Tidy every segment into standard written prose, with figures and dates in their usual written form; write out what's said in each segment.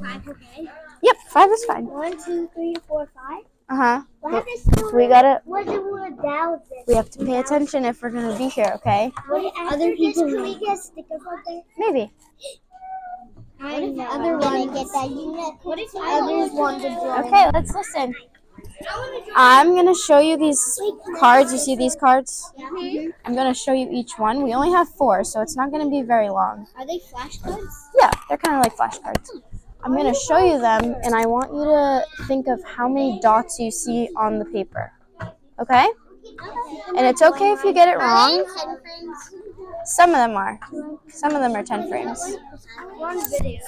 5, okay? Yep, 5 is fine. 1, 2, 3, 4, 5. Uh-huh. We gotta, what do without this? we have to pay attention if we're gonna be here, okay? What other people can we get stickers out there? Maybe. What if other ones get that? What if others want to draw? Okay, let's listen. I'm gonna show you these cards. You see these cards? Mm-hmm. I'm gonna show you each one. We only have 4, so it's not gonna be very long. Are they flashcards? Yeah, they're kind of like flashcards. I'm gonna show you them, and I want you to think of how many dots you see on the paper. Okay? And it's okay if you get it wrong. Some of them are. Some of them are 10 frames.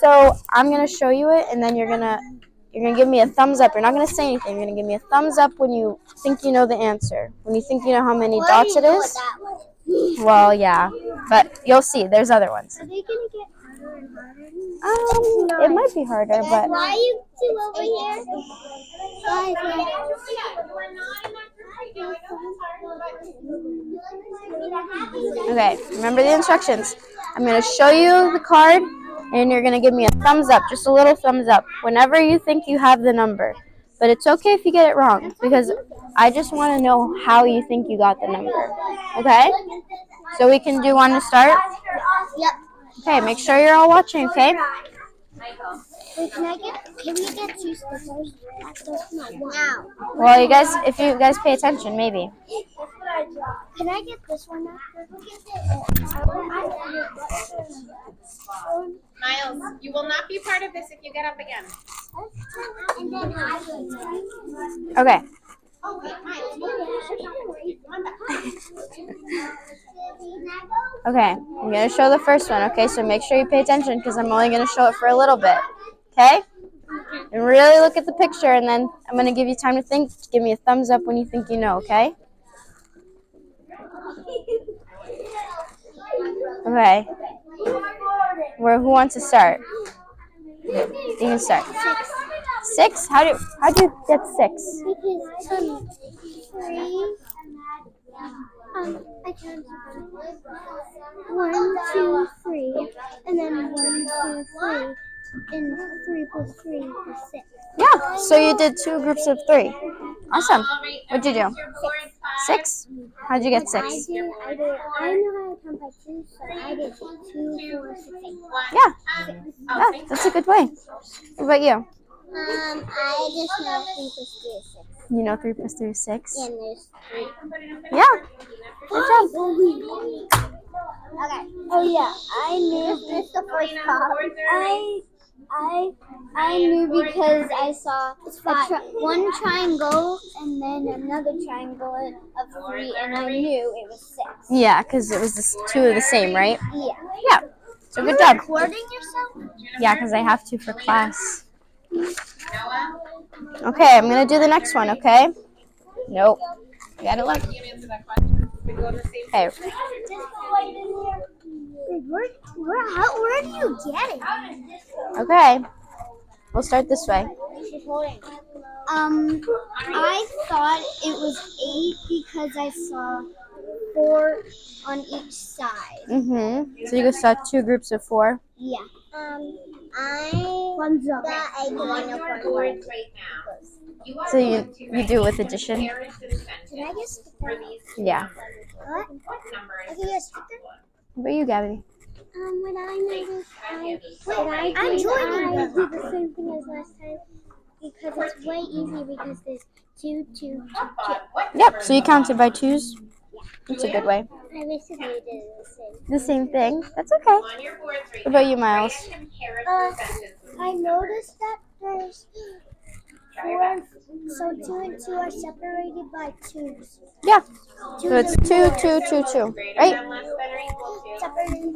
So I'm gonna show you it, and then you're gonna give me a thumbs up. You're not gonna say anything. You're gonna give me a thumbs up when you think you know the answer. When you think you know how many dots it is. Well, yeah, but you'll see. There's other ones. Are they gonna get harder and harder? It might be harder, but Why are you two over here? okay. Remember the instructions. I'm gonna show you the card, and you're gonna give me a thumbs up, just a little thumbs up, whenever you think you have the number. But it's okay if you get it wrong, because I just want to know how you think you got the number. Okay? So we can do one to start? Yep. Okay, make sure you're all watching, okay? Wait, can we get 2 stickers? Now. Well, if you guys pay attention, maybe. Can I get this one now? Miles, you will not be part of this if you get up again. And then I will. Okay. Oh, wait, Miles, come back. Okay, I'm going to show the first one, okay? So make sure you pay attention, because I'm only going to show it for a little bit, okay? And really look at the picture, and then I'm going to give you time to think. Give me a thumbs up when you think you know, okay? Okay. Who wants to start? You can start. 6? How'd you get 6? Because 3. I counted 1, 2, 3, and then 1, 2, 3, and 3 plus 3 is 6. Yeah, so you did 2 groups of 3. Awesome. What'd you do? 6? How'd you get 6? I know how to count by 2, so I did 2, 4, 6, 8. Yeah, that's a good way. What about you? I just know 3 plus 3 is 6. You know 3 plus 3 is 6? And there's 3. Yeah. Good job. Okay. Oh yeah, I knew this the first card. I knew because I saw one triangle and then another triangle of 3, and I knew it was 6. Yeah, because it was 2 of the same, right? Yeah. Yeah. So good job. Recording yourself? Yeah, because I have to for class. Okay, I'm going to do the next one, okay? Nope. You got to look. Okay. Where do you get it? Okay. We'll start this way. I thought it was 8 because I saw 4 on each side. So you saw 2 groups of 4? Yeah. I got Boards right now. So you do it with addition? Did I get sticker? Yeah. What? I get a sticker? What about you, Gabby? When I noticed I'm do the same thing as last time because it's way easier because there's 2, 2, 2, 2. Yep, so you counted by 2s? That's a good way. I basically did The same thing? That's okay. What about you, Miles? I noticed that there's 4, so 2 and 2 are separated by 2s. Yeah. So it's 2, 2, 2, 2, right? Separated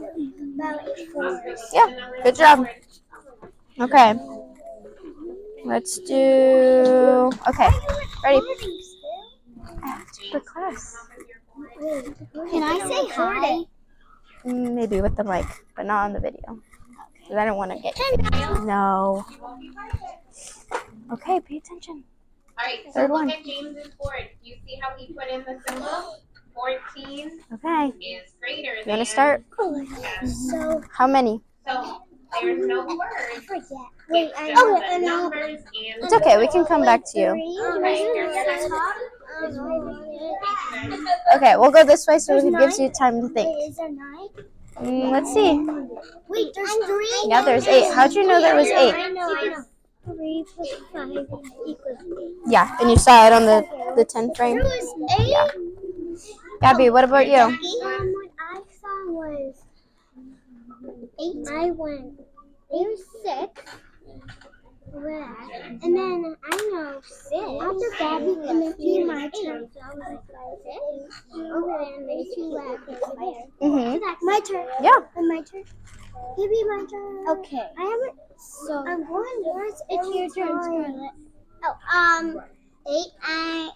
by 4s. Yeah, good job. Okay. Let's do... Okay, ready? For class. Can I say hi? Maybe with the mic, but not on the video. Because I don't want to get... No. Okay, pay attention. All right, so Third look one. at James's board. You see how he put in the symbol? 14 Okay. is greater than... You want to start? So How many? So There's no I words. forget. Wait, I Just know. the numbers and It's okay. We can come back to you. Okay, we'll go this way so it gives you time to think. Wait, is there 9? Let's see. Wait, there's 3. Yeah, there's 8. How'd you know there was 8? I know. 3 plus 5 equals 8. Yeah, and you saw it on the 10 frame. There was 8? Yeah. Gabby, what about you? What I saw was 8. I went. It was 6. Red. And then I know 6. After Gabby and then it's my turn. So I was like 6. Over there and there's 2 left over there. Mhm. My turn. Yeah. And my turn. Maybe my turn. Okay. I haven't. So I'm going. It's your turn, Scarlett. Oh, 8.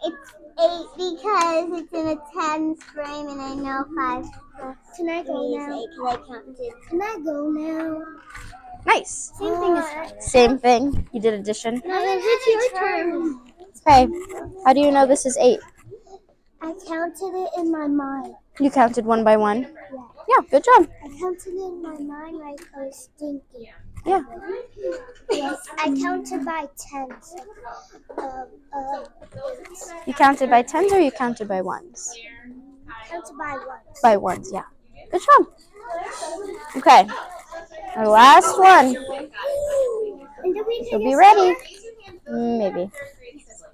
It's 8 because it's in a 10 frame, and I know 5. Can I go now? I counted. Can I go now? Nice. Same thing as. Same thing. You did addition. No, it's your turn. Okay. How do you know this is 8? I counted it in my mind. You counted one by one. Yeah. Yeah, good job. I counted it in my mind like I was thinking. Yeah. Yes, I counted by 10s. You counted by 10s or you counted by 1s? Counted by 1s. By 1s, yeah. Good job. Okay. Our last one. And then we You'll be ready. Maybe.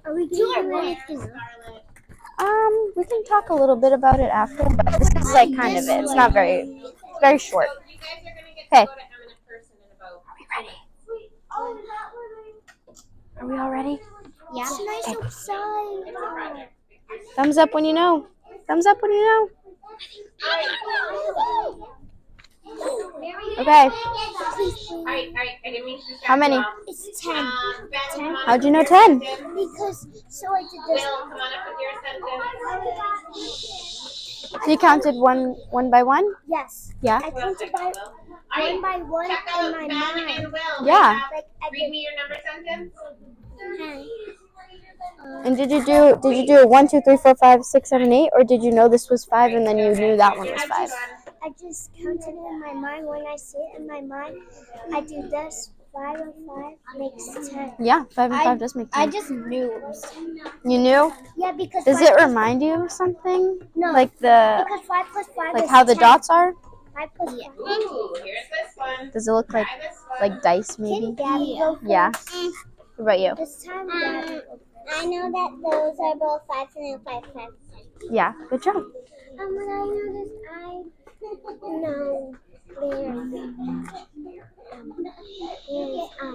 Are we doing anything? We can talk a little bit about it after, but this is like kind of it. It's not very, it's very short. You guys are gonna get Okay. to go to Eminent Person in about. Are we ready? Are we all ready? Yeah. It's nice outside. Thumbs up when you know. Thumbs up when you know. Okay. Alright, I didn't mean to distract How many? you all. It's 10. Ben, come on How'd you up know with your 10? sentence. Because, so I did this. Will, come on up with your sentence. So you counted one by one? Yes. Yeah. I counted by Alright, one by one check in out my Ben mind. and Will. Yeah. Like I Read did me your number sentence. 10. And did you do a 1, 2, 3, 4, 5, 6, 7, 8, or did you know this was 5 and then you knew that one was 5? I just counted it in my mind. When I see it in my mind, I do this. 5 and 5 makes 10. Yeah, 5 and 5 does make 10. just knew it was 10. You knew? Yeah, because Does 5 it plus- remind you of something? No. Like Because 5 plus 5 like is how the 10. dots are? 5 plus 5. Ooh, here's this one. Does it look like Try this one. dice Can maybe? Gabby go first? Yeah. What about you? This time, Gabby. I know that those are both 5s and then 5 5. Yeah, good job. When I noticed, I know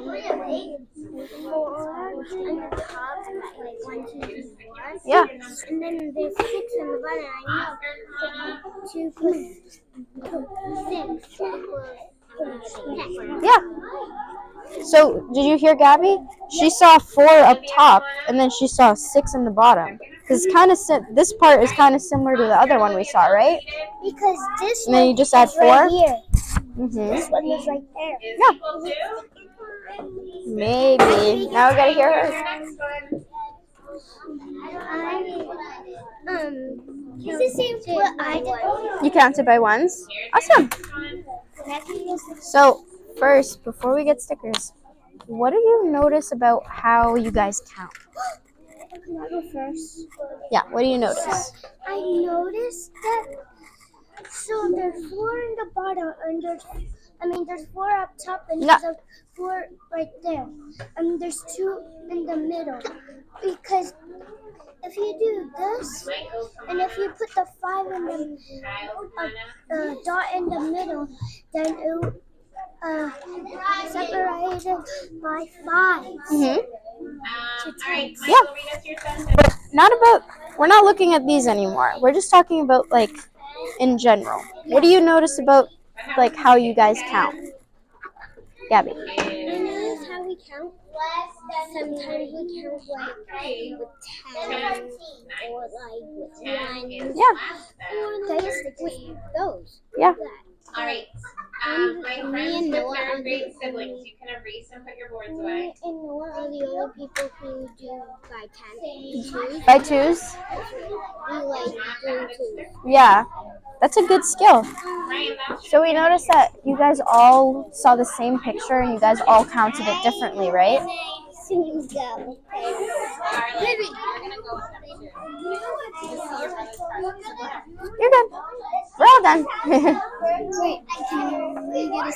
where is 4 on the top, like 1, 2, 3, 4. Yeah. And then there's 6 on the bottom. I know 2 plus 6 equals 10. Yeah. So, did you hear Gabby? She saw 4 up top, and then she saw 6 in the bottom. Because this part is kind of similar to the other one we saw, right? Because this And then one you just add is right 4? here. Mhm. This one is right there. Yeah. Maybe. Now we gotta hear her. Next one. It's the same what I did. You counted by 1s? Awesome. So, first, before we get stickers, what do you notice about how you guys count? Can I go first? Yeah, what do you notice? I noticed that. So there's 4 in the bottom, and there's 4 up top, and No. there's 4 right there, and there's 2 in the middle. Because if you do this, and if you put the 5 in the dot in the middle, then it separated by 5. Mhm. Alright, Yeah. Michael, read us your sentence. We're not looking at these anymore. We're just talking about like in general. What do you notice about like how you guys count? Gabby. I notice how we count. Sometimes we count like with 10 or like with 1. Yeah. Or like with those. Yeah. Alright, My friends with third grade siblings. You can erase and put your boards away. And Noah are the only people who do by 10. By twos? We like doing twos. Yeah, that's a good skill. Ryan, that's So we noticed that you guys all saw the same picture and you guys all counted it differently, right? Soon go. Maybe. You're going to go with them too. To see your brother's presents. You're good. We're all done. Wait, can we get a